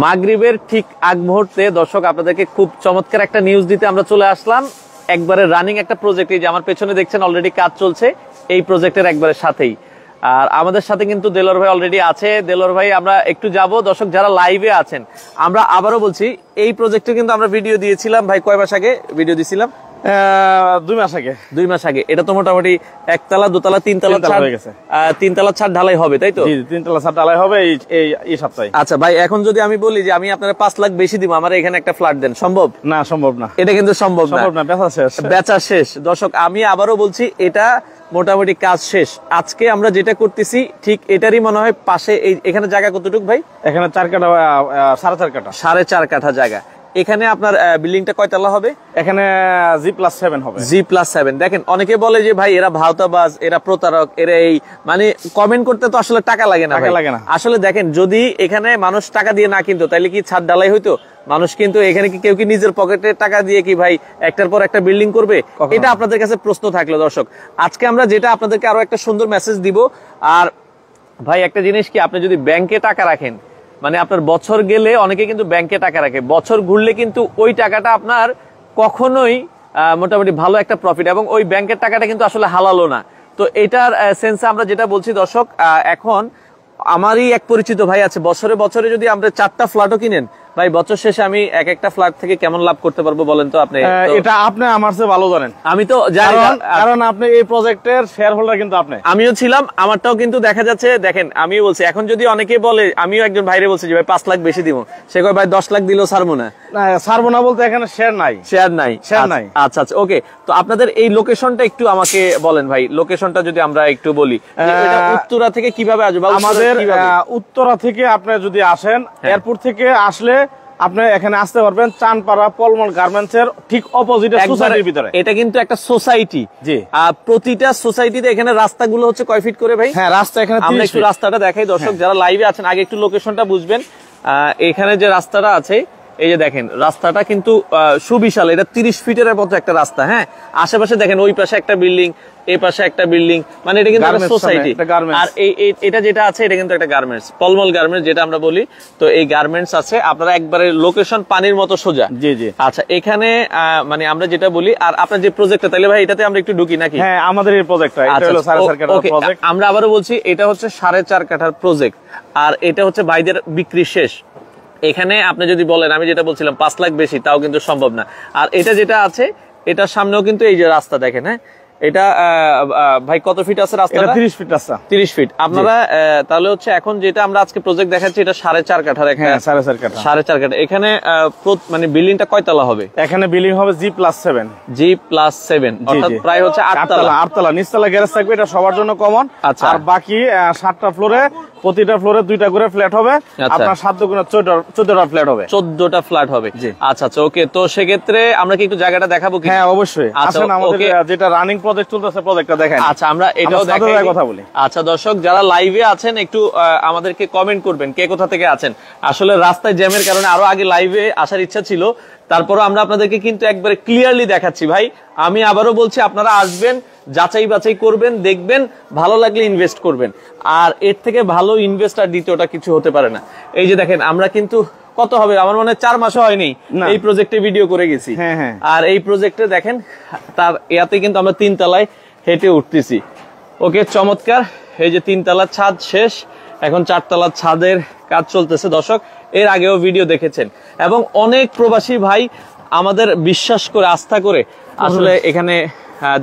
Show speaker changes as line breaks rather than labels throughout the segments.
মাগরিবের ঠিক আগ মুহূর্তে দর্শক আপনাদেরকে খুব চমৎকার একটা নিউজ দিতে আমরা চলে আসলাম। একবারে রানিং একটা প্রজেক্ট, এই যে আমার পেছনে দেখছেন অলরেডি কাজ চলছে এই প্রজেক্টের একবারে সাথেই। আর আমাদের সাথে কিন্তু দেলোয়ার ভাই অলরেডি আছে। দেলোয়ার ভাই আমরা একটু যাব, দর্শক যারা লাইভে আছেন আমরা আবারও বলছি এই প্রজেক্টে কিন্তু আমরা ভিডিও দিয়েছিলাম ভাই, কয় মাস আগে ভিডিও দিয়েছিলাম?
2 মাস আগে।
2 মাস আগে। এটা তো মোটামুটি একতলা, দোতলা, তিনতলা ছাদ হয়ে গেছে। তিনতলা ছাদ ঢালাই হবে, তাই তো?
জি, তিনতলা ছাদ ঢালাই হবে এই সপ্তাহে।
আচ্ছা ভাই, এখন যদি আমি বলি যে আমি আপনার 5 লাখ বেশি দিব, আমার এখানে একটা ফ্ল্যাট দেন, সম্ভব?
না, সম্ভব না।
এটা কিন্তু সম্ভব না,
বেচা শেষ।
বেচা শেষ। দর্শক আমি আবারও বলছি, এটা মোটামুটি কাজ শেষ। আজকে আমরা যেটা করতেছি ঠিক এটারই মনে হয় পাশে। এখানে জায়গা কতটুকু ভাই?
এখানে 4 কাঠা, 4.5 কাঠা।
4.5 কাঠা জায়গা। এখানে আপনার বিল্ডিংটা কয়তলা হবে?
এখানে G+7 হবে।
G+7। দেখেন অনেকে বলে যে ভাই এরা ভাওতাবাজ, এরা প্রতারক, এরা এই, মানে কমেন্ট করতে তো আসলে টাকা লাগে না ভাই। আসলে দেখেন যদি এখানে মানুষ টাকা দিয়ে না কিনতো তাহলে কি ছাদ ঢালাই হইতো? মানুষ কিন্তু এখানে কি কেউ কি নিজের পকেটে টাকা দিয়ে কি ভাই একটার পর একটা বিল্ডিং করবে? এটা আপনাদের কাছে প্রশ্ন থাকলো দর্শক। আজকে আমরা যেটা আপনাদেরকে আরো একটা সুন্দর মেসেজ দিব। আর ভাই একটা জিনিস কি, আপনি যদি ব্যাংকে টাকা রাখেন, মানে আপনার বছর গেলে অনেকে কিন্তু ব্যাংকে টাকা রাখে, বছর ঘুরলে কিন্তু ওই টাকাটা আপনার কখনোই মোটামুটি ভালো একটা প্রফিট, এবং ওই ব্যাংকের টাকাটা কিন্তু আসলে হালালো না। তো এটার সেন্সে আমরা যেটা বলছি দর্শক, এখন আমারই এক পরিচিত ভাই আছে, বছরে বছরে যদি আমরা 4টা ফ্ল্যাটও কিনেন ভাই, বছর শেষে আমি একটা ফ্ল্যাট থেকে কেমন লাভ করতে পারবো বলেন তো আপনি?
এটা আপনি আমার চেয়ে ভালো জানেন।
আমি তো জানি,
কারণ আপনি এই প্রজেক্টের শেয়ার হোল্ডার কিন্তু আপনি।
আমিও ছিলাম, আমারটাও কিন্তু দেখা যাচ্ছে। দেখেন আমিও বলছি, এখন যদি অনেকে বলে, আমিও একজন ভাইরে বলছি যে ভাই 5 লাখ বেশি দিব, সে কয় ভাই 10 লাখ দিলেও ছাড়বো না।
ছাড়বো না বলতে এখানে শেয়ার নাই। আচ্ছা
আচ্ছা ওকে। তো আপনাদের এই লোকেশনটা একটু আমাকে বলেন ভাই, লোকেশনটা যদি আমরা একটু বলি। এটা উত্তরা থেকে কিভাবে আসবে?
আমাদের উত্তরা থেকে আপনি যদি আসেন, এয়ারপোর্ট থেকে আসলে আপনি এখানে আসতে পারবেন চানপাড়া পলমল গার্মেন্টস এর ঠিক অপোজিটে সোসাইটির ভিতরে।
এটা কিন্তু একটা সোসাইটি।
জি।
প্রতিটা সোসাইটিতে এখানে রাস্তাগুলো হচ্ছে কয় ফিট করে ভাই?
হ্যাঁ, রাস্তা এখানে
আমরা একটু রাস্তাটা দেখাই দর্শক যারা লাইভে আছেন, আগে একটু লোকেশনটা বুঝবেন। এখানে যে রাস্তাটা আছে, এই যে দেখেন রাস্তাটা কিন্তু সুবিশাল। এটা 30 ফিটের মতো একটা রাস্তা। হ্যাঁ, আশেপাশে দেখেন ওই পাশে একটা বিল্ডিং, এই পাশে একটা বিল্ডিং, মানে এটা কিন্তু একটা সোসাইটি। আর এটা যেটা আছে এটা কিন্তু একটা গার্মেন্টস, পলমল গার্মেন্টস যেটা আমরা বলি। তো এই গার্মেন্টস আছে আপনারা একবারে লোকেশন পানির মতো সোজা।
জি জি।
আচ্ছা, এখানে মানে আমরা যেটা বলি, আর আপনার যে প্রজেক্টটা, তাহলে ভাই এটাতে আমরা একটু ঢুকি নাকি?
হ্যাঁ, আমাদের এই প্রজেক্টটা এটা হলো 4.5 কাঠার প্রজেক্ট।
আমরা আবারও বলছি এটা হচ্ছে 4.5 কাঠার প্রজেক্ট, আর এটা হচ্ছে ভাইদের বিক্রি শেষ। এখানে আপনি যদি বলেন আমি যেটা বলছিলাম 5 লাখ বেশি, তাও কিন্তু সম্ভব না। আর এটা যেটা আছে এটার সামনেও কিন্তু এই যে রাস্তা দেখেন, হ্যাঁ এটা ভাই কত ফিট আছে রাস্তা?
30 ফিট রাস্তা।
30 ফিট। আপনারা তাহলে হচ্ছে এখন যেটা আমরা আজকে প্রজেক্ট দেখাচ্ছি এটা 4.5 কাঠার একটা।
4.5 কাঠা।
4.5 কাঠা। এখানে মানে বিল্ডিংটা কয়তলা হবে?
এখানে বিল্ডিং হবে G+7।
G+7 অর্থাৎ প্রায় হচ্ছে 8 তলা।
8 তলা। নিচতলা গ্যারেজ থাকবে, এটা সবার জন্য কমন।
আচ্ছা।
আর বাকি 7টা ফ্লোরে, প্রতিটা ফ্লোরে 2টা করে ফ্ল্যাট হবে। আপনার 7 দুগুণে 14টা ফ্ল্যাট হবে।
14টা ফ্ল্যাট হবে। আচ্ছা আচ্ছা ওকে। তো সেক্ষেত্রে আমরা কি একটু জায়গাটা দেখাবো কি?
হ্যাঁ অবশ্যই। আসেন আমাদের যেটা রানিং প্রজেক্ট চলতেছে প্রজেক্টটা দেখেন।
আচ্ছা, আমরা এটাও দেখাই, কথা বলি। আচ্ছা দর্শক যারা লাইভে আছেন একটু আমাদেরকে কমেন্ট করবেন কে কোথা থেকে আছেন। আসলে রাস্তায় জ্যামের কারণে আরো আগে লাইভে আসার ইচ্ছা ছিল, তারপরও আমরা আপনাদেরকে কিন্তু একবারে ক্লিয়ারলি দেখাচ্ছি ভাই। আমি আবারও বলছি আপনারা আসবেন, যাচাই বাছাই করবেন, দেখবেন, ভালো লাগলে ইনভেস্ট করবেন। আর এর থেকে ভালো ইনভেস্ট আর দ্বিতীয়টা কিছু হতে পারে না। এই যে দেখেন আমরা কিন্তু কত হবে, আমার মনে হয় 4 মাসও হয়নি এই প্রজেক্টে ভিডিও করে গেছি। আর এই প্রজেক্টে দেখেন তার ইয়াতে কিন্তু আমরা 3 তলায় হেঁটে উঠতেছি। ওকে, চমৎকার। এই যে 3 তলার ছাদ শেষ, এখন 4 তলার ছাদের কাজ চলতেছে দর্শক। এর আগেও ভিডিও দেখেছেন, এবং অনেক প্রবাসী ভাই আমাদের বিশ্বাস করে আস্থা করে আসলে এখানে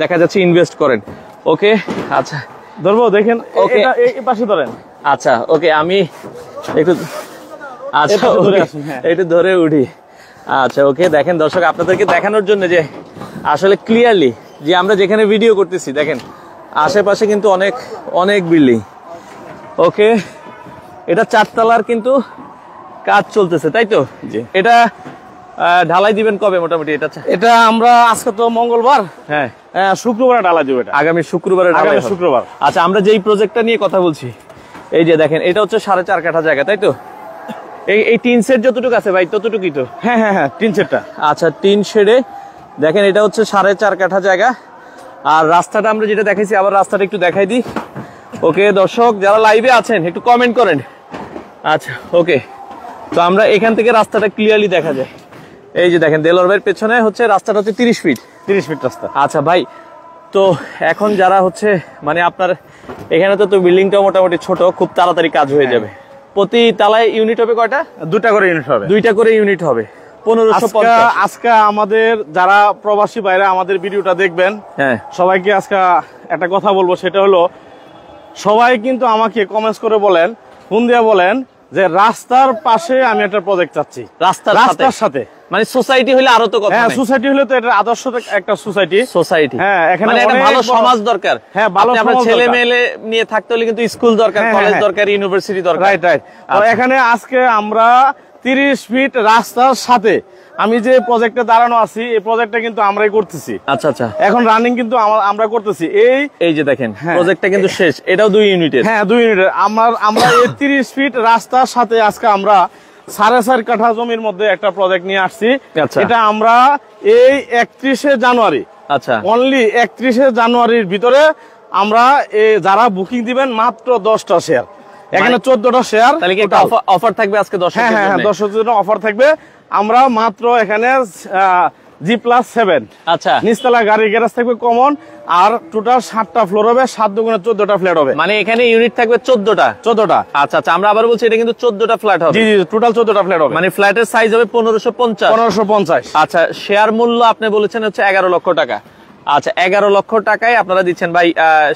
দেখা যাচ্ছে ইনভেস্ট করেন। ওকে আচ্ছা
ধরবো, দেখেন এই পাশে ধরেন।
আচ্ছা ওকে, আমি একটু একটু ধরে উঠি। আচ্ছা ওকে, দেখেন দর্শক আপনাদেরকে দেখানোর জন্য যে আসলে ক্লিয়ারলি যে আমরা যেখানে ভিডিও করতেছি দেখেন আশেপাশে কিন্তু অনেক অনেক বিল্ডিং। ওকে, এটা 4 তলার কিন্তু কাজ চলতেছে, তাই তো? এটা ঢালাই দিবেন কবে মোটামুটি?
এটা আমরা আজকে তো মঙ্গলবার, হ্যাঁ শুক্রবারে ঢালাই দিব। এটা
আগামী শুক্রবারে ঢালাই,
শুক্রবার।
আচ্ছা, আমরা যেই প্রজেক্টটা নিয়ে কথা বলছি, এই যে দেখেন এটা হচ্ছে 4.5 কাঠা জায়গা, তাই তো? এই টিন শেড যতটুকু আছে ভাই ততটুকুই তো?
হ্যাঁ হ্যাঁ হ্যাঁ, টিন শেডটা।
আচ্ছা, টিন শেডে দেখেন এটা হচ্ছে 4.5 কাঠা জায়গা। আর রাস্তাটা আমরা যেটা দেখাইছি, আবার রাস্তাটা একটু দেখাই দিই। ওকে দর্শক যারা লাইভে আছেন একটু কমেন্ট করেন। আচ্ছা ওকে, তো আমরা এখান থেকে রাস্তাটা ক্লিয়ারলি দেখা যায়। এই যে দেখেন দেলোয়ার ভাইয়ের পেছনে হচ্ছে রাস্তাটা হচ্ছে 30 ফিট।
30 ফিট রাস্তা।
আচ্ছা ভাই, তো এখন যারা হচ্ছে মানে আপনার এখানে তো বিল্ডিংটা মোটামুটি ছোট, খুব তাড়াতাড়ি কাজ হয়ে যাবে। প্রতি তালায় ইউনিট হবে কয়টা?
2টা করে ইউনিট হবে।
2টা করে ইউনিট হবে। 1550।
আজকে আমাদের যারা প্রবাসী ভাইরা আমাদের ভিডিওটা দেখবেন,
হ্যাঁ,
সবাইকে আজকে একটা কথা বলবো, সেটা হলো সবাই কিন্তু আমাকে কমেন্টস করে বলেন, ফোন দিয়ে বলেন যে রাস্তার পাশে আমি একটা প্রজেক্ট চাচ্ছি।
রাস্তার সাথে মানে সোসাইটি হলে আরো তো কথা।
হ্যাঁ, সোসাইটি হলে তো এটা আদর্শ একটা সোসাইটি।
হ্যাঁ, এখানে মানে একটা ভালো সমাজ দরকার। হ্যাঁ, ভালো সমাজ। ছেলে মেয়ে নিয়ে থাকতে হলে কিন্তু স্কুল দরকার, কলেজ দরকার, ইউনিভার্সিটি দরকার।
রাইট। তো এখানে আজকে আমরা 30 ফিট রাস্তার সাথে আমি যে প্রজেক্টে দাঁড়ানো আছি, এই প্রজেক্টটা কিন্তু আমরাই করতেছি।
আচ্ছা আচ্ছা,
এখন রানিং কিন্তু আমরা করতেছি। এই
যে দেখেন প্রজেক্টটা কিন্তু শেষ, এটাও 2 ইউনিটের।
হ্যাঁ, 2 ইউনিটের। আমরা এই 30 ফিট রাস্তার সাথে আজকে আমরা 4.5 কাঠা জমির মধ্যে একটা প্রজেক্ট নিয়ে আসছি। এটা আমরা এই 31শে জানুয়ারি,
আচ্ছা
অনলি 31শে জানুয়ারির ভিতরে আমরা যারা বুকিং দিবেন মাত্র 10টা শেয়ার, এখানে 14টা শেয়ার।
তাহলে কি একটা অফার থাকবে আজকে?
হ্যাঁ, 10 জন্য অফার থাকবে। আমরা মাত্র এখানে G+7,
আচ্ছা,
নিচতলা গাড়ির গ্যারেজ থাকবে কমন, আর টোটাল 7টা ফ্লোর হবে, 7 দুগুণে 14টা ফ্ল্যাট হবে।
মানে এখানে ইউনিট থাকবে 14টা। আচ্ছা আচ্ছা, আমরা আবার বলছি এটা কিন্তু 14টা ফ্ল্যাট হবে।
জি, টোটাল 14টা ফ্ল্যাট হবে।
মানে ফ্ল্যাটের সাইজ হবে 1550। আচ্ছা, শেয়ার মূল্য আপনি বলেছেন হচ্ছে 11 লক্ষ টাকা। আচ্ছা, 11 লক্ষ টাকায় আপনারা দিচ্ছেন ভাই।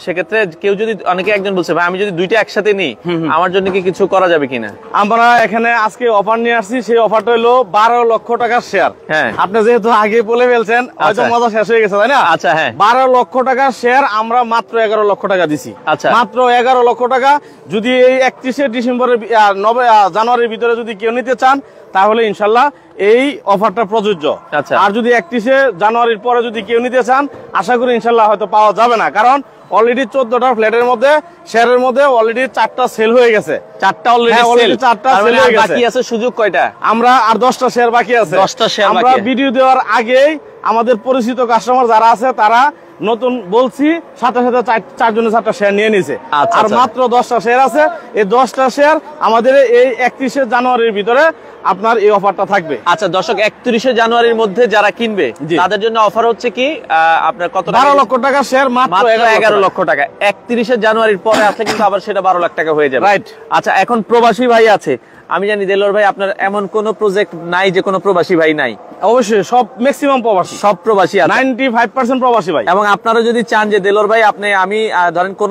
সেক্ষেত্রে কেউ যদি, অনেকে একজন বলছে ভাই আমি যদি 2টা একসাথে নিই, আমার জন্য কি কিছু করা যাবে কিনা?
আমরা এখানে আজকে অফার নিয়ে আসছি, সেই অফারটা হলো 12 লক্ষ টাকার শেয়ার।
হ্যাঁ,
আপনি যেহেতু আগে বলে ফেলছেন, হয়তো মজা শেষ হয়ে গেছে, তাই না?
আচ্ছা, হ্যাঁ,
12 লক্ষ টাকার শেয়ার আমরা মাত্র 11 লক্ষ টাকা দিছি।
আচ্ছা,
মাত্র 11 লক্ষ টাকা। যদি এই 31শে ডিসেম্বরের জানুয়ারির ভিতরে যদি কেউ নিতে চান, তাহলে ইনশাল্লাহ এই অফারটা প্রযোজ্য।
আচ্ছা,
আর যদি 31শে জানুয়ারির পরে যদি কেউ নিতে চান, আশা করি ইনশাল্লাহ হয়তো পাওয়া যাবে না, কারণ অলরেডি 14টা ফ্ল্যাটের মধ্যে শেয়ারের মধ্যে অলরেডি 4টা সেল হয়ে গেছে।
4টা অলরেডি সেল,
4টা সেল হয়ে গেছে।
বাকি আছে সুযোগ কয়টা?
আমরা আর 10টা শেয়ার বাকি আছে।
10টা শেয়ার বাকি।
আমরা ভিডিও দেওয়ার আগেই আমাদের পরিচিত কাস্টমার যারা আছে, তারা নতুন বলছি সাথে সাথে 4 জনের 4টা শেয়ার নিয়ে নিছে। আর মাত্র 10টা শেয়ার আছে। এই 10টা শেয়ার আমাদের এই 31শে জানুয়ারির ভিতরে আপনার এই অফারটা থাকবে।
আচ্ছা দর্শক, 31শে জানুয়ারির মধ্যে যারা কিনবে তাদের জন্য অফার হচ্ছে কি আপনার কত?
12 লক্ষ টাকা শেয়ার, মাত্র
11 লক্ষ টাকা। 31শে জানুয়ারির পরে আসলে কিন্তু আবার সেটা 12 লাখ টাকা হয়ে যাবে।
রাইট।
আচ্ছা, এখন প্রবাসী ভাই আছে, আমি জানি দেলোয়ার ভাই আপনার এমন কোন প্রজেক্ট নাই যে কোনো প্রবাসী ভাই নাই?
অবশ্যই, সব ম্যাক্সিমাম প্রবাসী,
সব প্রবাসী আছে,
95% প্রবাসী ভাই।
এবং আপনারা যদি চান যে দেলোয়ার ভাই আমি ধরেন কোন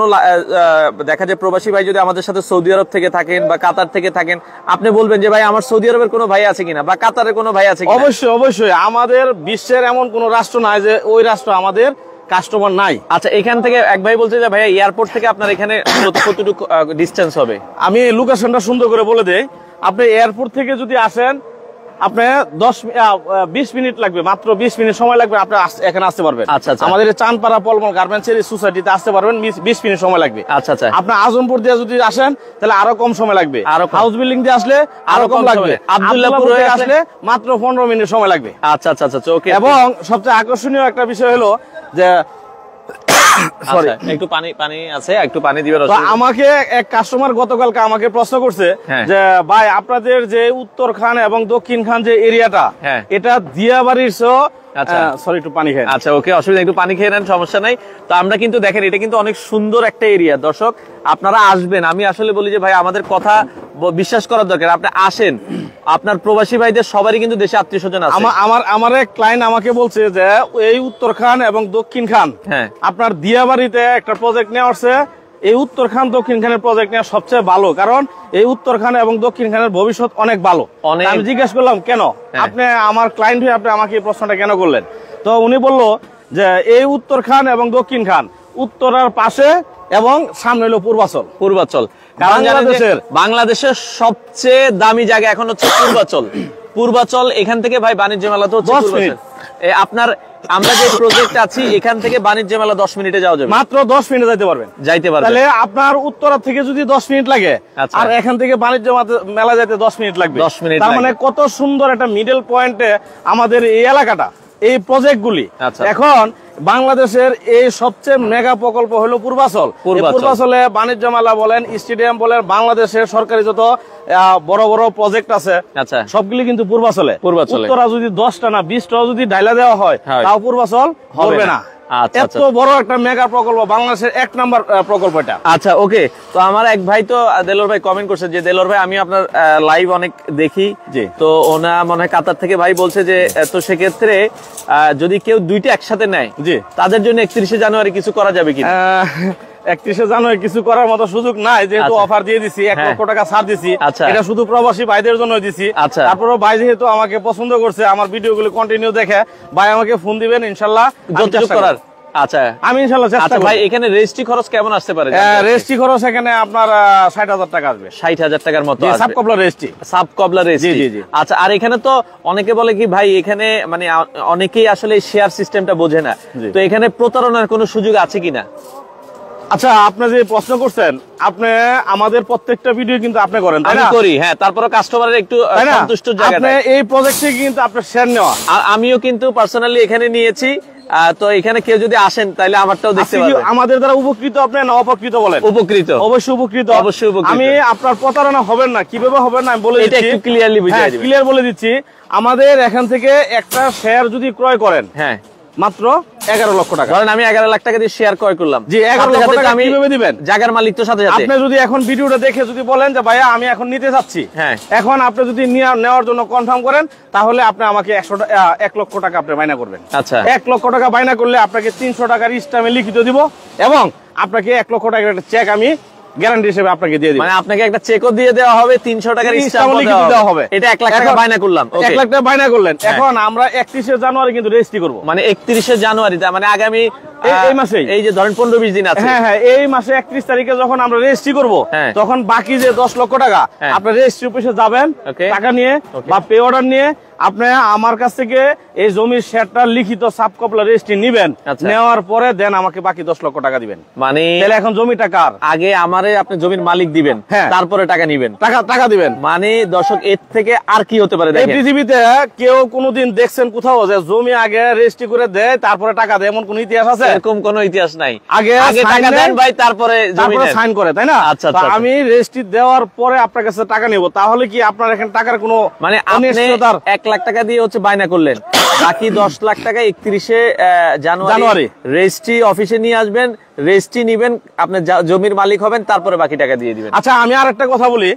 দেখা যায় প্রবাসী ভাই যদি আমাদের সাথে সৌদি আরব থেকে থাকেন বা কাতার থেকে থাকেন, আপনি বলবেন যে ভাই আমার সৌদি আরবের কোনো ভাই আছে কিনা বা কাতারের কোনো ভাই আছে কিনা?
অবশ্যই, আমাদের বিশ্বের এমন কোন রাষ্ট্র নাই যে ওই রাষ্ট্র আমাদের কাস্টমার নাই।
আচ্ছা, এখান থেকে এক ভাই বলছে যে ভাইয়া এয়ারপোর্ট থেকে আপনার এখানে কতটুকু ডিসটেন্স হবে?
আমি লোকেশনটা সুন্দর করে বলে দেই। আপনি এয়ারপোর্ট থেকে যদি আসেন, আপনি 20 মিনিট লাগবে, মাত্র 20 মিনিট সময় লাগবে, আপনি এখানে আসতে পারবেন।
আচ্ছা,
আমাদের চানপাড়া পলমল গার্মেন্টসের সোসাইটিতে আসতে পারবেন, 20 মিনিট সময় লাগবে।
আচ্ছা,
আপনি আজমপুর দিয়ে যদি আসেন, তাহলে আরো কম সময় লাগবে। হাউস বিল্ডিং দিয়ে আসলে আরো কম লাগবে। আব্দুল্লাহপুর হয়ে আসলে মাত্র 15 মিনিট সময় লাগবে।
আচ্ছা, ওকে।
এবং সবচেয়ে আকর্ষণীয় একটা বিষয় হলো যে
একটু পানি আছে, একটু পানি দিবেন।
আমাকে এক কাস্টমার গতকালকে আমাকে প্রশ্ন করছে যে ভাই আপনাদের যে উত্তর খান এবং দক্ষিণ খান যে এরিয়াটা, এটা দিয়াবাড়ির একটু পানি খাই।
আচ্ছা, ওকে, অসুবিধা, একটু পানি খেয়ে নেন, সমস্যা নাই। তো আমরা কিন্তু দেখেন এটা কিন্তু অনেক সুন্দর একটা এরিয়া। দর্শক আপনারা আসবেন, আমি আসলে বলি যে ভাই আমাদের কথা বিশ্বাস করার দরকার। আপনি আসেন, আপনার প্রবাসী ভাইদের সবারই কিন্তু দেশে আত্মীয় স্বজন আছে।
আমার এক ক্লায়েন্ট আমাকে বলছে যে এই উত্তর খান এবং দক্ষিণ খান আপনার দিয়াবাড়িতে একটা প্রজেক্ট নেওয়া হচ্ছে। এই উত্তর খান দক্ষিণ খানের প্রজেক্ট নেওয়া সবচেয়ে ভালো, কারণ এই উত্তর খান এবং দক্ষিণ খানের ভবিষ্যৎ অনেক ভালো। আমি জিজ্ঞেস করলাম কেন আপনি আমার ক্লায়েন্ট হয়ে আপনি আমাকে এই প্রশ্নটা কেন করলেন? তো উনি বলল যে এই উত্তর খান এবং দক্ষিণ খান উত্তরার পাশে এবং সামনে হলো পূর্বাচল।
বাংলাদেশের সবচেয়ে দামি জায়গা এখন হচ্ছে পূর্বাচল। এখান থেকে ভাই বাণিজ্য মেলা তো হচ্ছে আপনার, আমরা যে প্রজেক্ট আছি এখান থেকে বাণিজ্য মেলা 10 মিনিটে যাওয়া যাবে,
মাত্র 10 মিনিটে যাইতে পারবেন। তাহলে আপনার উত্তরা থেকে যদি 10 মিনিট লাগে, আর এখান থেকে বাণিজ্য মেলা যাইতে 10 মিনিট লাগবে।
10 মিনিট,
তার মানে কত সুন্দর একটা মিডল পয়েন্টে আমাদের এই এলাকাটা। এই প্রজেক্ট গুলি। এখন বাংলাদেশের এই সবচেয়ে মেগা প্রকল্প হলো পূর্বাচল। পূর্বাচলে বাণিজ্য মেলা বলেন, স্টেডিয়াম বলেন, বাংলাদেশের সরকারি যত বড় বড় প্রজেক্ট আছে সবগুলি কিন্তু পূর্বাচলে। উত্তরা যদি 10টা না 20টা যদি ডাইলা দেওয়া হয় তাও পূর্বাচল হবে না। এত বড় একটা মেগা প্রকল্প, বাংলাদেশের 1 নাম্বার প্রকল্প এটা।
আচ্ছা, ওকে। তো আমার এক ভাই তো দেলোর ভাই কমেন্ট করছে যে দেলোর ভাই আমি আপনার লাইভ অনেক দেখি, তো ওনা মনে হয় কাতার থেকে ভাই বলছে যে তো সেক্ষেত্রে যদি কেউ দুইটা একসাথে নেয় জি তাদের জন্য 31শে জানুয়ারি কিছু করা যাবে কি?
31শে জানুয়ারি কিছু করার মতো সুযোগ নাই, যেহেতু অফার দিয়ে দিছি, 1 লক্ষ টাকা ছাড় দিছি, এটা শুধু প্রবাসী ভাইদের জন্য দিছি। তারপরে ভাই যেহেতু আমাকে পছন্দ করছে, আমার ভিডিওগুলো কন্টিনিউ দেখে, ভাই আমাকে ফোন দিবেন ইনশাআল্লাহ যতটুকু করার। আচ্ছা, আমি ইনশাআল্লাহ চেষ্টা করব।
ভাই এখানে রেজিস্ট্রি খরচ কেমন আসতে পারে?
রেজিস্ট্রি খরচ এখানে আপনার 60,000 টাকা আসবে।
60,000 টাকার মতো আসবে
সাব কবলা রেজিস্ট্রি।
সাব কবলা রেজিস্ট্রি, জি জি। আচ্ছা, আর এখানে তো অনেকে বলে কি ভাই এখানে মানে অনেকেই আসলে শেয়ার সিস্টেমটা বোঝে না, তো এখানে প্রতারণার কোনো সুযোগ আছে কিনা?
আচ্ছা, আপনি যে প্রশ্ন করছেন, আপনি আমাদের প্রত্যেকটা ভিডিও কিন্তু আপনি করেন, তাই না?
আমি করি, হ্যাঁ। তারপরে কাস্টমারের একটু সন্তুষ্টর জায়গা,
আপনি এই প্রজেক্টে কিন্তু আপনার শেয়ার নেওয়া,
আমিও কিন্তু পার্সোনালি এখানে নিয়েছি। তো এখানে কেউ যদি আসেন তাহলে আমারটাও দেখতে পারবেন।
আমাদের দ্বারা উপকৃত আপনি না অপকৃত বলেন?
উপকৃত,
অবশ্যই উপকৃত,
অবশ্যই উপকৃত।
আমি আপনার প্রতারণা হবেন না, কিভাবে হবেন না আমি বলে দিচ্ছি,
এটা একটু ক্লিয়ারলি বুঝিয়ে দিবেন।
ক্লিয়ার বলে দিচ্ছি। আমাদের এখান থেকে একটা শেয়ার যদি ক্রয় করেন, হ্যাঁ, মাত্র 11 লক্ষ টাকা।
ধরেন আমি 11 লাখ টাকা দিয়ে শেয়ার ক্রয় করলাম,
জি 11 লক্ষ টাকা আমি কিভাবে দিবেন?
জায়গার মালিক তো সাথে সাথে।
আপনি যদি এখন ভিডিওটা দেখে যদি বলেন যে ভাইয়া আমি এখন নিতে যাচ্ছি, হ্যাঁ, এখন আপনি যদি নেওয়ার জন্য কনফার্ম করেন, তাহলে আপনি আমাকে 1 লক্ষ টাকা আপনি বায়না করবেন। আচ্ছা, 1 লক্ষ টাকা বায়না করলে আপনাকে 300 টাকার স্ট্যাম্পে লিখিত দিব, এবং আপনাকে 1 লক্ষ টাকার একটা চেক আমি গ্যারান্টি হিসেবে আপনাকে দিয়ে দিব।
মানে আপনাকে একটা চেকও দিয়ে দেওয়া হবে, 300 টাকার স্ট্যাম্প দেওয়া হবে। এটা 1 লাখ টাকা বায়না করলাম,
1 লাখ টাকা বায়না করলেন। এখন আমরা 31শে জানুয়ারি কিন্তু রেজিস্ট্রি করব।
মানে 31শে জানুয়ারি, মানে আগামী
এই মাসে,
এই যে ধরেন 15-20 দিন আছে।
হ্যাঁ হ্যাঁ, এই মাসে 31 তারিখে যখন আমরা রেজিস্ট্রি করব, তখন বাকি যে 10 লক্ষ টাকা আপনি রেজিস্ট্রি অফিসে যাবেন, টাকা নিয়ে বা পে অর্ডার নিয়ে আপনি আমার কাছ থেকে এই জমির শেয়ারটা লিখিত সাব কপলা রেজিস্ট্রি নিবেন। নেওয়ার পরে দেন আমাকে বাকি 10 লক্ষ টাকা দিবেন। মানে তাহলে এখন জমিটা কার? আগে আমারে আপনি জমির মালিক দিবেন, তারপরে টাকা নিবেন, টাকা দিবেন। মানে দর্শক, এর থেকে আর কি হতে পারে? এই পৃথিবীতে কেউ কোনোদিন দেখছেন কোথাও যে জমি আগে রেজিস্ট্রি করে দেয় তারপরে টাকা দেয়, এমন কোন ইতিহাস আছে? এরকম কোনো ইতিহাস নাই। আগে টাকা দেন ভাই, তারপরে সাইন করে, তাই না? আচ্ছা, আমি রেজিস্ট্রি দেওয়ার পরে আপনার কাছে টাকা নেব, তাহলে কি আপনার এখানে টাকার কোনো, মানে আপনি 1 লাখ টাকা দিয়ে হচ্ছে বায়না করলেন, বাকি 10 লাখ টাকা 31শে জানুয়ারি রেজিস্ট্রি অফিসে নিয়ে আসবেন, রেজিস্ট্রি নিবেন, আপনি জমির মালিক হবেন, তারপরে বাকি টাকা দিয়ে দিবেন। আচ্ছা, আমি আর একটা কথা বলি,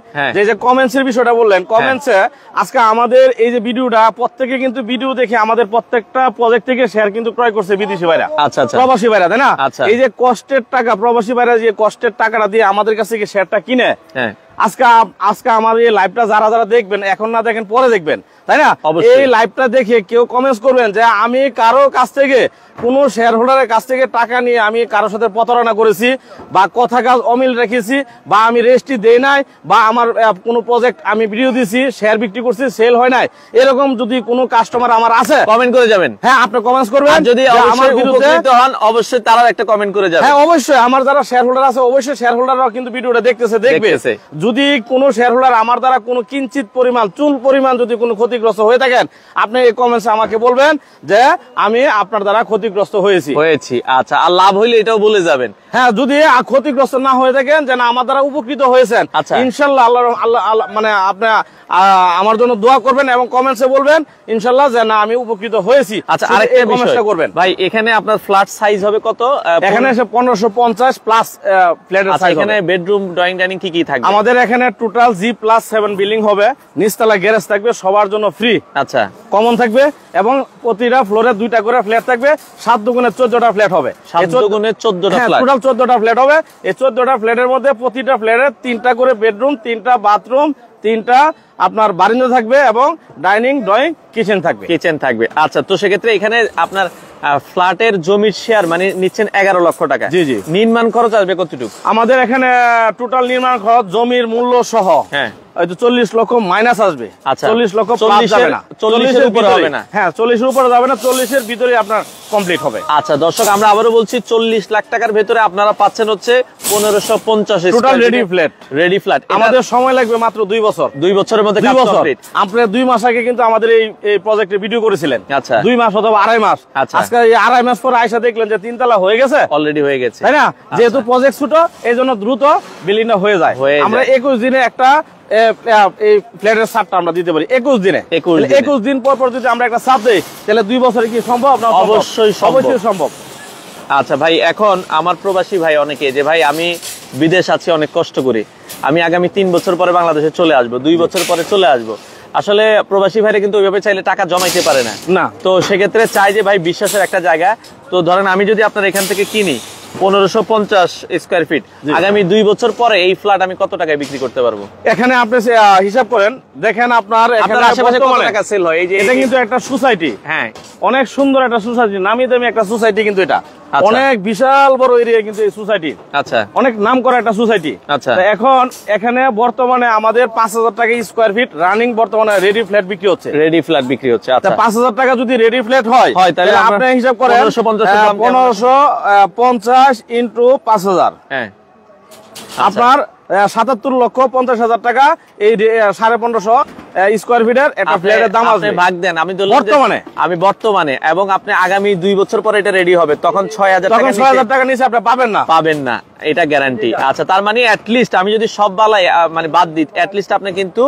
যে কমেন্টস এর বিষয়টা বললেন, কমেন্টসে আজকে আমাদের এই যে ভিডিওটা, প্রত্যেকে কিন্তু ভিডিও দেখে আমাদের প্রত্যেকটা প্রজেক্ট থেকে শেয়ার কিন্তু ক্রয় করছে বিদেশি ভাইরা, আচ্ছা আচ্ছা, প্রবাসী ভাইরা, তাই না? এই যে কষ্টের টাকা, প্রবাসী ভাইরা যে কষ্টের টাকাটা দিয়ে আমাদের কাছ থেকে শেয়ারটা কিনে, আজকে আমার এই লাইভটা যারা যারা দেখবেন, এখন না দেখেন পরে দেখবেন, তাই না? এই লাইভটা দেখে কেউ কমেন্টস করবেন যে আমি কারো কাছ থেকে, কোন শেয়ার হোল্ডারের কাছ থেকে টাকা নিয়ে আমি কারোর সাথে প্রতারণা করেছি, বা কথা কাজ অমিল রেখেছি, বা আমি রেজিস্ট্রি দেই নাই, বা আমার কোনো প্রজেক্ট আমি ভিডিও দিছি, শেয়ার বিক্রি করছি, সেল হয় নাই, এরকম যদি কোনো কাস্টমার আমার আছে, কমেন্ট করে যাবেন। হ্যাঁ, আপনি কমেন্টস করবেন। যদি আমার উপকৃত হন, অবশ্যই তারাও একটা কমেন্ট করে যাবেন। হ্যাঁ, অবশ্যই। আমার যারা শেয়ার হোল্ডার আছে, অবশ্যই শেয়ার হোল্ডাররাও কিন্তু ভিডিওটা দেখতেছে, দেখবে। যদি কোনো শেয়ার হোল্ডার আমার দ্বারা কোনো কিঞ্চিত পরিমাণ, চুল পরিমাণ যদি কোনো ক্ষতিগ্রস্ত হয়ে থাকেন, আপনি এই কমেন্টসে আমাকে বলবেন যে আমি আপনার দ্বারা ক্ষতিগ্রস্ত হয়েছি। আচ্ছা, আর লাভ হইলে এটাও বলে যাবেন। হ্যাঁ, যদি ক্ষতিগ্রস্ত না হয়ে থাকেন, যে না আমার দ্বারা উপকৃত হয়েছেন, ইনশাল্লাহ আল্লাহ মানে আপনি আমার জন্য দোয়া করবেন এবং কমেন্টসে বলবেন ইনশাল্লাহ যে না আমি উপকৃত হয়েছি। আচ্ছা, আরেকটা কমেন্টটা করবেন ভাই, এখানে আপনার ফ্ল্যাট সাইজ হবে কত? এখানে 1550 প্লাস ফ্ল্যাটের সাইজ। এখানে বেডরুম, ড্রয়িং, ডাইনিং কি কি থাকবে? আমাদের এখানে টোটাল G+7 বিল্ডিং হবে, নিচতলা গ্যারেজ থাকবে, সবার জন্য ফ্রি। আচ্ছা, কমন থাকবে, এবং প্রতিটা ফ্লোরে 2টা করে ফ্ল্যাট থাকবে, 7 দুগুণে 14টা ফ্ল্যাট হবে। 7 দুগুণে 14টা ফ্ল্যাট, টোটাল 14টা ফ্ল্যাট হবে। এই 14টা ফ্ল্যাটের মধ্যে প্রতিটা ফ্ল্যাটে 3টা করে বেডরুম, 3টা বাথরুম, 3টা আপনার বারান্দা থাকবে, এবং ডাইনিং, ড্রয়িং, কিচেন থাকবে। আচ্ছা, তো সেক্ষেত্রে এখানে আপনার ফ্ল্যাটের জমির শেয়ার মানে নিচ্ছেন 11 লক্ষ টাকা। জি জি। নির্মাণ খরচ আসবে কতটুকু? আমাদের এখানে টোটাল নির্মাণ খরচ জমির মূল্য সহ হয়তো 40 লক্ষ মাইনাস আসবে।
আচ্ছা
40 লক্ষ প্লাস যাবে না,
40 এর উপরে হবে না।
হ্যাঁ 40 এর উপরে যাবে না, 40 এর ভিতরে আপনার কমপ্লিট হবে।
আচ্ছা দর্শক, আমরা আবারো বলছি 40 লাখ টাকার ভেতরে আপনারা পাচ্ছেন হচ্ছে 1550
total ready flat.
Ready flat
আমাদের সময় লাগবে মাত্র 2 বছর।
2 বছরের মধ্যে
2
কাজ
বছর।
কমপ্লিট।
আপনারা 2 মাস আগে কিন্তু আমাদের এই প্রজেক্টে ভিডিও করেছিলেন।
আচ্ছা
2 মাস অথবা 2.5 মাস।
আচ্ছা।
আজকে এই 2.5 মাস পরে আয়সা দেখলেন যে 3 তলা হয়ে গেছে,
অলরেডি হয়ে গেছে,
তাই না? যেহেতু প্রজেক্ট ছোট এই জন্য দ্রুত বিল্ডিংটা হয়ে যায়। আমরা 21 দিনে একটা এই ফ্ল্যাটের ছাদটা আমরা দিতে পারি 21 দিনে। 21 দিন পর পর যদি আমরা একটা ছাদ দেই তাহলে 2 বছরে কি সম্ভব না?
অবশ্যই
সম্ভব।
আচ্ছা ভাই, এখন আমার প্রবাসী ভাই অনেকে যে ভাই আমি বিদেশ আছি অনেক কষ্ট করি, আমি আগামী 3 বছর পরে বাংলাদেশে চলে আসবো, 2 বছর পরে চলে আসবো। আসলে প্রবাসী ভাইরা কিন্তু ওইভাবে চাইলে টাকা জমাইতে পারে না। তো সেক্ষেত্রে চাই যে ভাই বিশ্বাসের একটা জায়গা। তো ধরেন আমি যদি আপনার এখান থেকে কিনি 1550 স্কয়ার ফিট, আগামী 2 বছর পরে এই ফ্ল্যাট আমি কত টাকায় বিক্রি করতে পারবো?
এখানে আপনি হিসাব করেন, দেখেন আপনার এখানে
আশেপাশে কত টাকা সেল হয়? এই যে
এটা কিন্তু একটা সোসাইটি,
হ্যাঁ
অনেক সুন্দর একটা সোসাইটি, নামি দামি একটা সোসাইটি কিন্তু এটা। অনেক বিশাল বড় এরিয়া কিন্তু এই সোসাইটি।
আচ্ছা,
অনেক নাম করা একটা সোসাইটি।
আচ্ছা,
এখন এখানে বর্তমানে আমাদের 5000 টাকা স্কয়ার ফিট রানিং বর্তমানে রেডি ফ্ল্যাট বিক্রি হচ্ছে।
রেডি ফ্ল্যাট বিক্রি হচ্ছে। আচ্ছা
5000 টাকা যদি রেডি ফ্ল্যাট হয় তাহলে আপনি হিসাব করেন 1550 ইনটু 5000,
হ্যাঁ
আপনার 77,50,000 টাকা এই 1550 স্কয়ার ফিটের একটা ফ্ল্যাটের দাম আছে।
ভাগ দেন, আমি বর্তমানে এবং আপনি আগামী 2 বছর পরে এটা রেডি হবে, তখন 6000
টাকা নিচে আপনি পাবেন না,
এটা গ্যারান্টি। আচ্ছা, তার মানে অ্যাট লিস্ট আমি যদি সব বালাই মানে বাদ দিই, অ্যাট লিস্ট আপনি কিন্তু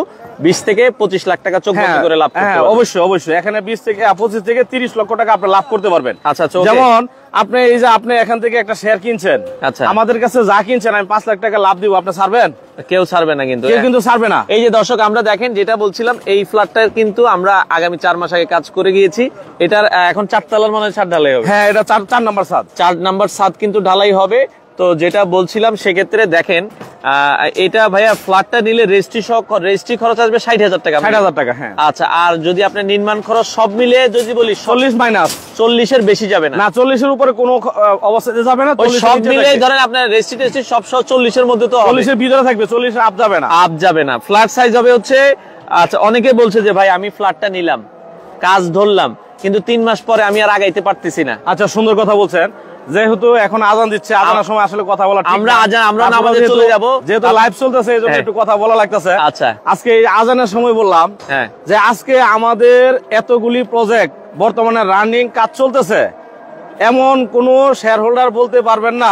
20 থেকে 25 লাখ টাকা চোখ বন্ধ করে লাভ করতে পারবেন।
অবশ্যই এখানে 20 থেকে 25 থেকে 30 লক্ষ টাকা আপনি লাভ করতে পারবেন।
আচ্ছা,
যেমন আপনি এই যে আপনি এখান থেকে একটা শেয়ার কিনছেন,
আচ্ছা
আমাদের কাছে যা কিনছেন আমি 5 লাখ টাকা লাভ দিব, আপনি ছাড়বেন?
কেউ ছাড়বে না, কিন্তু
ছাড়বে না।
এই যে দর্শক, আমরা দেখেন যেটা বলছিলাম, এই ফ্ল্যাটটার কিন্তু আমরা আগামী 4 মাস আগে কাজ করে গিয়েছি। এটার এখন 4 তলার মনে হয় ছাদ ঢালাই হবে।
হ্যাঁ, এটা 4 নাম্বার ছাদ।
4 নাম্বার ছাদ কিন্তু ঢালাই হবে। তো যেটা বলছিলাম সেক্ষেত্রে দেখেন, এটা ভাইয়া ফ্ল্যাটটা নিলে রেজিস্ট্রি খরচ আসবে 60,000 টাকা।
60,000 টাকা, হ্যাঁ।
আচ্ছা, আর যদি আপনি নির্মাণ খরচ সব মিলে যদি বলি
40 মাইনাস
40 এর বেশি যাবে না।
40 এর উপরে কোনো অবস্থাতে যাবে না।
সব মিলে ধরেন আপনার রেজিস্ট্রি সব 40 এর মধ্যে তো
40 এর ভিতরে থাকবে, 40 আপ যাবে না।
ফ্ল্যাট সাইজ হবে হচ্ছে, আচ্ছা অনেকে বলছে যে ভাই আমি ফ্ল্যাটটা নিলাম, কাজ ধরলাম, কিন্তু 3 মাস পরে আমি আর আগাইতে পারতেছি না।
আচ্ছা, সুন্দর কথা বলছেন। যেহেতু এখন আজান দিচ্ছে, আজানের সময় আসলে কথা বলা ঠিক না।
আমরা নামাজে চলে যাব,
যেহেতু লাইভ চলতেছে এই জন্য একটু কথা বলা লাগতেছে।
আচ্ছা,
আজকে এই আজানের সময় বললাম যে আজকে আমাদের এতগুলি প্রজেক্ট বর্তমানে রানিং কাজ চলতেছে, এমন কোন শেয়ার হোল্ডার বলতে পারবেন না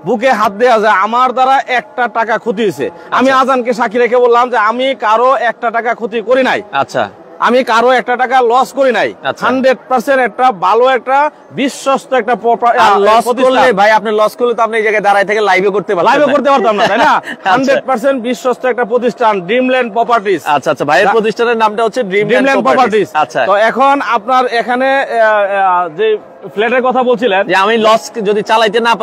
বুকে হাত দেওয়া যায় আমার দ্বারা 1টা টাকা ক্ষতি হয়েছে। আমি আজানকে সাক্ষী রেখে বললাম যে আমি কারো 1টা টাকা ক্ষতি করি নাই।
আচ্ছা,
আমি কারো 1টা টাকা লস করি নাই। 100% একটা ভালো একটা বিশ্বস্ত একটা
লস করলে ভাই, আপনি লস করলে তো আপনি এই জায়গায় দাঁড়ায় থেকে লাইভও করতে
পারতাম না, তাই না? 100% বিশ্বস্ত একটা প্রতিষ্ঠান ড্রিমল্যান্ড প্রপার্টিজ।
আচ্ছা, ভাইয়ের প্রতিষ্ঠানের নামটা হচ্ছে ড্রিমল্যান্ড প্রপার্টিজ। আচ্ছা,
তো এখন আপনার এখানে যে ফ্ল্যাটের কথা বলছিলেন যে
আমি লস যদি চালাইতে না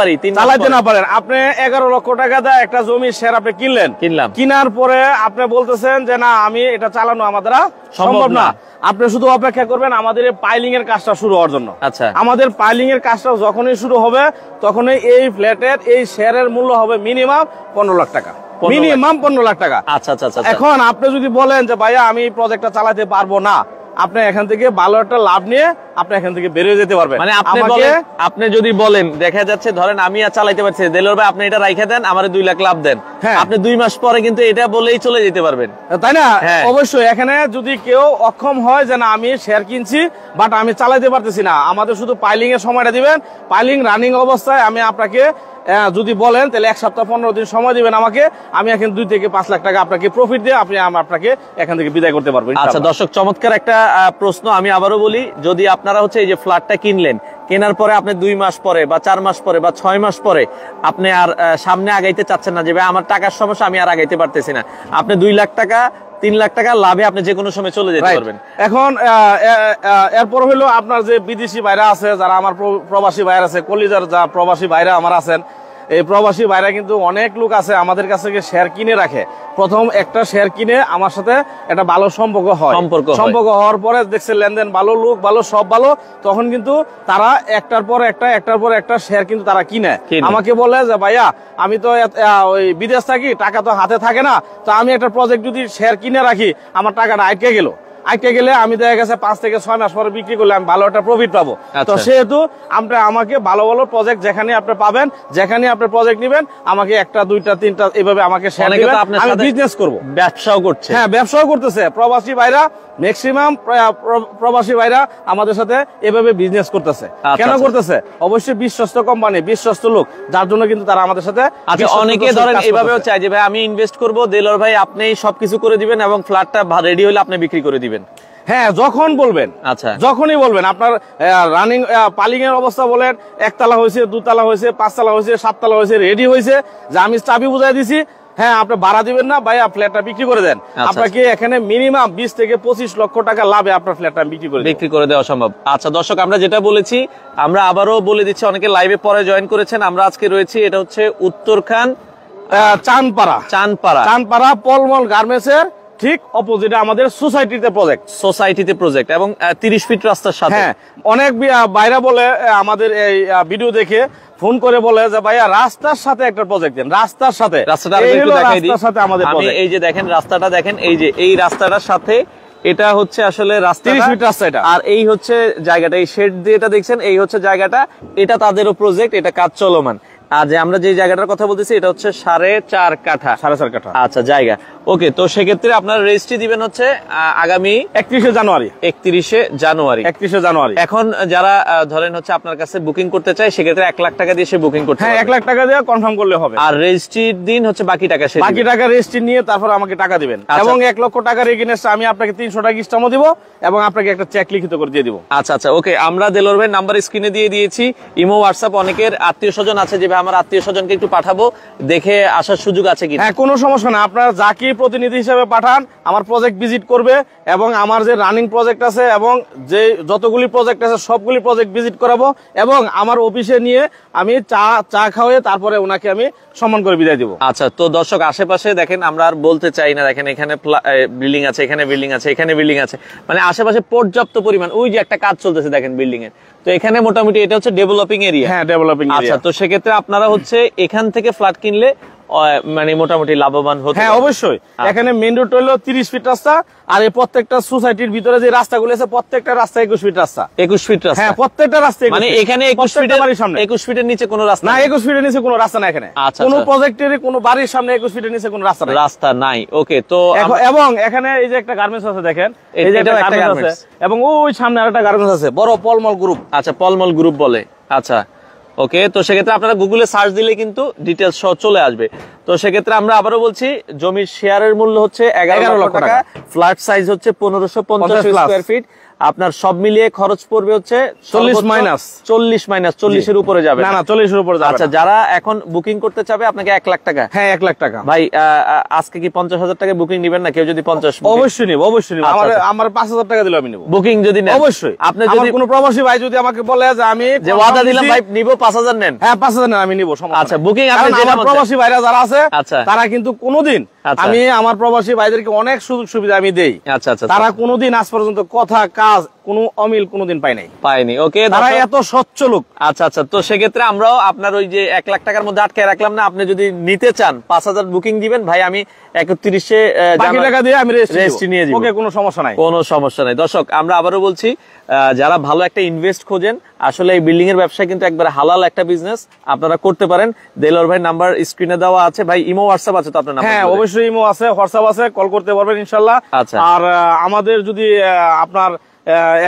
পারেন, আপনি 11 লক্ষ টাকা দিয়ে একটা জমি শেয়ার আপনি কিনলাম, কেনার পরে আপনি বলতেছেন যে না আমি এটা চালানো আমার দ্বারা সম্ভব না। আপনি শুধু অপেক্ষা করবেন আমাদের এই পাইলিং এর কাজটা শুরু হওয়ার জন্য।
আচ্ছা,
আমাদের পাইলিং এর কাজটা যখনই শুরু হবে তখনই এই ফ্ল্যাটের এই শেয়ারের মূল্য হবে মিনিমাম 15 লাখ টাকা। মিনিমাম 15 লাখ টাকা।
আচ্ছা,
এখন আপনি যদি বলেন যে ভাইয়া আমি এই প্রজেক্টটা চালাতে পারবো না, আপনি এখান থেকে ভালো একটা লাভ নিয়ে আপনি এখান থেকে বেরিয়ে যেতে পারবেন।
মানে আপনি যদি বলেন, দেখা যাচ্ছে ধরেন আমি আর চালাইতে পারছি, দেলোর ভাই আপনি এটা রাইখা দেন, আমার 2 লাখ লাভ দেন, আপনি 2 মাস পরে কিন্তু এটা বলেই চলে যেতে পারবেন,
তাই না? অবশ্যই। এখানে যদি কেউ অক্ষম হয় যে না আমি শেয়ার কিনছি বাট আমি চালাইতে পারতেছি না, আমাদের শুধু পাইলিং এর সময়টা দিবেন, পাইলিং রানিং অবস্থায় আমি আপনাকে যদি বলেন তাহলে 1 সপ্তাহ 15 দিন সময় দিবেন আমাকে, আমি এখন 2 থেকে 5 লাখ টাকা আপনাকে প্রফিট দিয়ে আপনাকে এখান থেকে বিদায় করতে পারবো।
আচ্ছা দর্শক, চমৎকার একটা প্রশ্ন আমি আবারও বলি, যদি আপনারা হচ্ছে এই যে ফ্ল্যাটটা কিনলেন, কেনার পরে আপনি 2 মাস পরে বা 4 মাস পরে বা 6 মাস পরে আপনি আর সামনে আগাইতে চাচ্ছেন না, যে ভাই আমার টাকার সমস্যা আমি আর আগাইতে পারতেছি না, আপনি 2 লাখ টাকা 3 লাখ টাকা লাভে আপনি যে কোনো সময় চলে যেতে পারবেন।
এখন এরপর হলো আপনার যে বিদেশি ভাইরা আছে, যারা আমার প্রবাসী ভাইরা আছে, কলিজার যা প্রবাসী ভাইরা আমার আছেন, এই প্রবাসী ভাইরা কিন্তু অনেক লোক আছে আমাদের কাছ থেকে শেয়ার কিনে রাখে। প্রথম একটা শেয়ার কিনে আমার সাথে একটা ভালো সম্পর্ক হয়, সম্পর্ক হওয়ার পরে দেখছে লেনদেন ভালো, লোক ভালো, সব ভালো, তখন কিন্তু তারা একটার পর একটা শেয়ার কিন্তু তারা কিনে। আমাকে বলে যে ভাইয়া আমি তো ওই বিদেশ থাকি, টাকা তো হাতে থাকে না, তো আমি একটা প্রজেক্ট যদি শেয়ার কিনে রাখি আমার টাকাটা আটকে গেলে আমি দেখা গেছে 5 থেকে 6 মাস পরে বিক্রি করলে আমি ভালো একটা প্রফিট পাবো। তো সেহেতু আমাকে ভালো ভালো প্রজেক্ট যেখানে আপনি পাবেন, যেখানে আপনি প্রজেক্ট নেবেন, আমাকে 1টা 2টা 3টা এইভাবে আমাকে শেয়ার দিবেন, আমি বিজনেস করব।
ব্যবসাও করছে,
হ্যাঁ ব্যবসাও করতেছে প্রবাসী ভাইরা, ম্যাক্সিমাম প্রবাসী ভাইরা আমাদের সাথে এভাবে বিজনেস করতেছে। কেন করতেছে? অবশ্যই বিশ্বস্ত কোম্পানি, বিশ্বস্ত লোক, যার জন্য কিন্তু তারা আমাদের সাথে।
আচ্ছা, অনেকে ধরেন এভাবেও চায় যে ভাই আমি ইনভেস্ট করব, দেলোয়ার ভাই আপনি সবকিছু করে দিবেন এবং ফ্ল্যাটটা রেডি হলে আপনি বিক্রি করে দিবেন।
হ্যাঁ, যখন বলবেন, আচ্ছা যখনই বলবেন, আপনার রানিং পালিং এর অবস্থা বলেন, 1 তালা হয়েছে, 2 তালা হয়েছে, 5 তালা হয়েছে, 7 তালা হয়েছে, রেডি হয়েছে, যে আমি চাবি বুঝাই দিছি, হ্যাঁ আপনি ভাড়া দিবেন না ভাই, ফ্ল্যাটটা বিক্রি করে দেন, আপনাকে এখানে মিনিমাম 20 থেকে 25 লক্ষ টাকা লাভে আপনার ফ্ল্যাটটা বিক্রি করে দেওয়া সম্ভব।
আচ্ছা দর্শক, আমরা যেটা বলেছি আমরা আবারও বলে দিচ্ছি, অনেকে লাইভে পরে জয়েন করেছেন, আমরা আজকে রয়েছি, এটা হচ্ছে উত্তরখান
চানপাড়া পলমল গার্মেন্টস এর ঠিক অপোজিটে আমাদের সোসাইটিতে প্রজেক্ট
এবং 30 ফিট রাস্তার সাথে।
হ্যাঁ, অনেক বাইরা বলে আমাদের এই ভিডিও দেখে ফোন করে বলে যে ভাইয়া রাস্তার সাথে একটা প্রজেক্ট দেন, রাস্তার সাথে আমাদের
এই যে দেখেন রাস্তাটা, দেখেন এই যে এই রাস্তাটার সাথে এটা হচ্ছে আসলে রাস্তা
30 ফিট রাস্তা এটা,
আর এই হচ্ছে জায়গাটা, এই শেড দিয়ে এটা দেখছেন, এই হচ্ছে জায়গাটা, এটা তাদেরও প্রজেক্ট, এটা কাজ চলমান। আর যে আমরা যে জায়গাটার কথা বলতেছি এটা হচ্ছে 4.5 কাঠা। আচ্ছা জায়গা, ওকে। তো সেক্ষেত্রে আপনারা রেজিস্ট্রি দিবেন হচ্ছে আগামী
31শে জানুয়ারি।
এখন যারা ধরেন হচ্ছে আপনার কাছে বুকিং করতে চায় সেক্ষেত্রে 1 লাখ টাকা দিয়ে সে বুকিং করতে,
হ্যাঁ 1 লাখ টাকা দিয়ে কনফার্ম করলে হবে।
আর রেজিস্ট্রির দিন হচ্ছে বাকি টাকা
রেজিস্ট্রি নিয়ে তারপর আমাকে টাকা দিবেন, এবং 1 লক্ষ টাকার এগেইনস্টে আমি আপনাকে 300 টাকা স্ট্যাম্প দিব এবং আপনাকে একটা চেক লিখিত করে দিয়ে দিব।
আচ্ছা, ওকে। আমরা দেলোয়ার ভাই নাম্বার স্ক্রিনে দিয়ে দিয়েছি, ইমো হোয়াটসঅ্যাপ, অনেকের আত্মীয় স্বজন আছে যে আমার আত্মীয় স্বজনকে একটু পাঠাবো, দেখে আসার সুযোগ আছে কি?
হ্যাঁ, কোনো সমস্যা না, আপনার যাকে প্রতিনিধি হিসেবে পাঠান, আমার প্রজেক্ট ভিজিট করবে এবং আমার যে রানিং প্রজেক্ট আছে এবং যে যতগুলি প্রজেক্ট আছে সবগুলি প্রজেক্ট ভিজিট করাবো, এবং আমার অফিসে নিয়ে আমি চা খাওয়াই তারপরে ওনাকে আমি সম্মান করে বিদায় দিব।
আচ্ছা, তো দর্শক আশেপাশে দেখেন, আমরা আর বলতে চাই না, দেখেন এখানে বিল্ডিং আছে, এখানে বিল্ডিং আছে, এখানে বিল্ডিং আছে, মানে আশেপাশে পর্যাপ্ত পরিমাণ, ওই যে একটা কাজ চলতেছে দেখেন বিল্ডিং এর, তো এখানে মোটামুটি এটা হচ্ছে ডেভেলপিং এরিয়া।
হ্যাঁ, ডেভেলপিং এরিয়া।
আচ্ছা, তো সেক্ষেত্রে আপনারা হচ্ছে এখান থেকে ফ্ল্যাট কিনলে মানে মোটামুটি লাভবান হতে।
হ্যাঁ অবশ্যই, এখানে মেইন রোড হলো 30 ফিট রাস্তা, আর এই প্রত্যেকটা সোসাইটির ভিতরে যে রাস্তাগুলো আছে প্রত্যেকটা রাস্তা 21 ফিট রাস্তা।
21 ফিট রাস্তা?
হ্যাঁ, প্রত্যেকটা রাস্তা,
মানে এখানে 21 ফিটের নিচে কোনো রাস্তা?
না, 21 ফিটের নিচে কোনো রাস্তা নাই এখানে। কোনো প্রজেক্টের কোনো বাড়ির সামনে 21 ফিটের নিচে কোনো রাস্তা নাই।
ওকে, তো
এবং এখানে এই যে একটা গার্মেন্টস আছে দেখেন, এই যে একটা গার্মেন্টস আছে, এবং ওই সামনে আরেকটা গার্মেন্টস আছে, বড় পলমল গ্রুপ।
আচ্ছা, পলমল গ্রুপ বলে। আচ্ছা, ওকে। তো সেক্ষেত্রে আপনারা গুগলে সার্চ দিলে কিন্তু ডিটেলস সহ চলে আসবে। তো সেক্ষেত্রে আমরা আবারও বলছি, জমির শেয়ারের মূল্য হচ্ছে 11 লক্ষ টাকা, ফ্ল্যাট সাইজ হচ্ছে 1550 স্কয়ার ফিট, আপনার সব মিলিয়ে খরচ পড়বে হচ্ছে 40 মাইনাস 40 এর উপরে যাবে।
না, 40 এর উপরে যাবে।
আচ্ছা, যারা এখন বুকিং করতে চাবে আপনাকে 1 লাখ টাকা।
হ্যাঁ, 1 লাখ টাকা।
ভাই আজকে কি 50,000 টাকা বুকিং নিবেন না? কেউ যদি 50?
অবশ্যই নিব। আমার 5,000 টাকা দিলে আমি নিব
বুকিং যদি নেন।
অবশ্যই।
আপনি যদি
কোনো প্রবাসী ভাই যদি আমাকে বলে যে আমি
যে ওয়াদা দিলাম ভাই নিব 5,000 নেন,
হ্যাঁ 5,000 নেন, আমি নিব।
আচ্ছা, বুকিং আপনি
যেটা প্রবাসী ভাইরা যারা আছে তারা কিন্তু কোনোদিন, আমি আমার প্রবাসী ভাইদেরকে অনেক সুযোগ সুবিধা আমি দেই।
আচ্ছা,
তারা কোনোদিন আজ পর্যন্ত কথা কাজ কোনো অমিল কোনোদিন পায়নি।
ওকে,
তারা এত স্বচ্ছ লোক।
আচ্ছা, তো সেক্ষেত্রে আমরাও আপনার ওই যে 1 লাখ টাকার মধ্যে আটকে রাখলাম না, আপনি যদি নিতে চান 5,000 বুকিং দিবেন ভাই, আমি 31-এ
বাকি টাকা দিয়ে আমি
রেজিস্ট্রি নিয়ে যাব।
ওকে, কোনো সমস্যা নাই।
দর্শক, আমরা আবারও বলছি, যারা ভালো একটা ইনভেস্ট খোঁজেন, আসলে এই বিল্ডিং এর ব্যবসা কিন্তু একবারে হালাল একটা বিজনেস, আপনারা করতে পারেন। দেলোয়ার ভাই নাম্বার স্ক্রিনে দেওয়া আছে। ভাই ইমো হোয়াটসঅ্যাপ আছে তো আপনার নাম্বার?
হ্যাঁ অবশ্যই, ইমো আছে, হোয়াটসঅ্যাপ আছে, কল করতে পারবেন ইনশাআল্লাহ।
আচ্ছা,
আর আমাদের যদি আপনার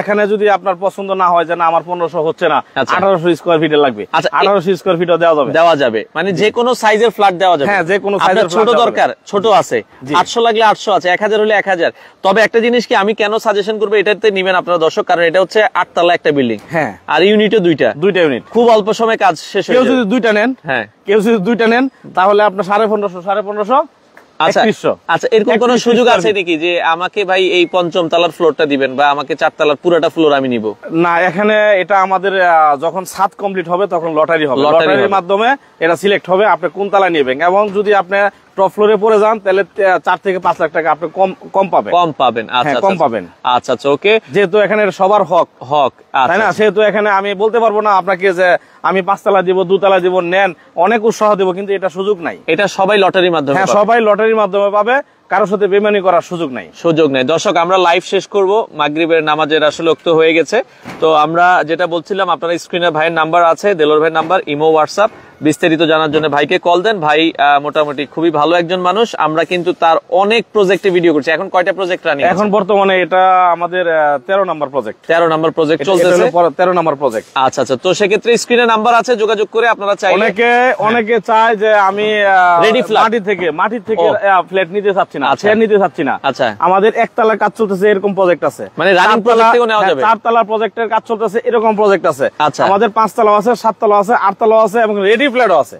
এখানে যদি আপনার পছন্দ না হয় যে না আমার 1500 হচ্ছে না, 1800 স্কয়ার ফিটের লাগবে, 1800 স্কয়ার ফিটও দেওয়া যাবে,
মানে যে কোনো সাইজের ফ্ল্যাট দেওয়া যাবে।
হ্যাঁ, যে কোনো সাইজের
ছোট দরকার, ছোট আছে, 800 লাগলে 800 আছে, 1000 হলে 1000। তবে একটা জিনিস কি আমি কেন সাজেশন করবো, এটাতে নিবেন আপনারা দর্শক, কারণ এটা হচ্ছে 8 তলা একটা বিল্ডিং।
হ্যাঁ,
আর ইউনিটও দুইটা ইউনিট, খুব অল্প সময় কাজ শেষ হয়ে যাবে।
কেউ যদি দুইটা নেন তাহলে আপনার 1550
আচ্ছা
3100।
আচ্ছা, এরকম কোন সুযোগ আছে নাকি যে আমাকে ভাই এই ৫ম তলার ফ্লোরটা দিবেন বা আমাকে 4 তলার পুরোটা ফ্লোর আমি নিব?
না, এখানে এটা আমাদের যখন ছাদ কমপ্লিট হবে তখন লটারি হবে,
লটারির
লটারির মাধ্যমে এটা সিলেক্ট হবে আপনি কোন তালা নেবেন, এবং যদি আপনি টপ ফ্লোরে পড়ে যান তাহলে 4 থেকে 5 লাখ টাকা আপনি কম পাবেন।
কম পাবেন, আচ্ছা
কম পাবেন।
আচ্ছা আচ্ছা, ওকে।
যেহেতু এখানে সবার হক, তাই না, সেহেতু এখানে আমি বলতে পারবো না আপনাকে যে আমি 5 তালা দিব, 2 তালা দিব, নেন, অনেক উৎসাহ দিব, কিন্তু এটা সুযোগ নাই।
এটা সবাই লটারির মাধ্যমে
হ্যাঁ, সবাই লটারির মাধ্যমে পাবে, কারোর সাথে বেইমানি করার সুযোগ নাই।
দর্শক, আমরা লাইভ শেষ করব, মাগরিবের নামাজের আসলে ওক্ত হয়ে গেছে। তো আমরা যেটা বলছিলাম, আপনারা স্ক্রিনে ভাইয়ের নাম্বার আছে, দেলোয়ার ভাইয়ের নাম্বার, ইমো, হোয়াটসঅ্যাপ, বিস্তারিত জানার জন্য ভাইকে কল দেন। ভাই মোটামুটি খুবই ভালো একজন মানুষ। আমরা কিন্তু তার অনেক প্রজেক্টে ভিডিও করছি। এখন কয়টা প্রজেক্ট রানিং?
এখন বর্তমানে এটা আমাদের 13 নাম্বার প্রজেক্ট।
13 নাম্বার প্রজেক্ট চলতেছে।
13 নাম্বার প্রজেক্ট।
আচ্ছা আচ্ছা, তো সেক্ষেত্রে স্ক্রিনে নাম্বার আছে, যোগাযোগ করে আপনারা চাইলে।
অনেকে চায় যে আমি
রেডি ফ্ল্যাট,
মাটি থেকে ফ্ল্যাট নিতে চাচ্ছি না, শেয়ার নিতে চাচ্ছি না।
আচ্ছা,
আমাদের একতলা কাজ চলতেছে, এরকম প্রজেক্ট আছে।
মানে রানিং প্রজেক্ট থেকেও নেওয়া যাবে।
4 তলা প্রজেক্টের কাজ চলতেছে, এরকম প্রজেক্ট আছে।
আচ্ছা,
আমাদের 5 তলা আছে, 7 তলা আছে, 8 তলা আছে, এবং রেডি ফ্ল্যাটও আছে।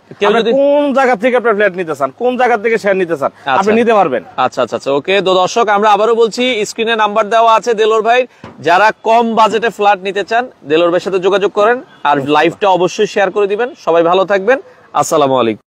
কোন জায়গা থেকে আপনি ফ্ল্যাট নিতে চান, কোন জায়গা থেকে শেয়ার নিতে চান, আপনি নিতে পারবেন।
আচ্ছা আচ্ছা আচ্ছা, ওকে। তো দর্শক, আমরা আবারও বলছি, স্ক্রিনে নাম্বার দেওয়া আছে দেলোর ভাই। যারা কম বাজেটে ফ্ল্যাট নিতে চান, দেলোর ভাইয়ের সাথে যোগাযোগ করেন, আর লাইভটা অবশ্যই শেয়ার করে দিবেন। সবাই ভালো থাকবেন, আসসালামু আলাইকুম।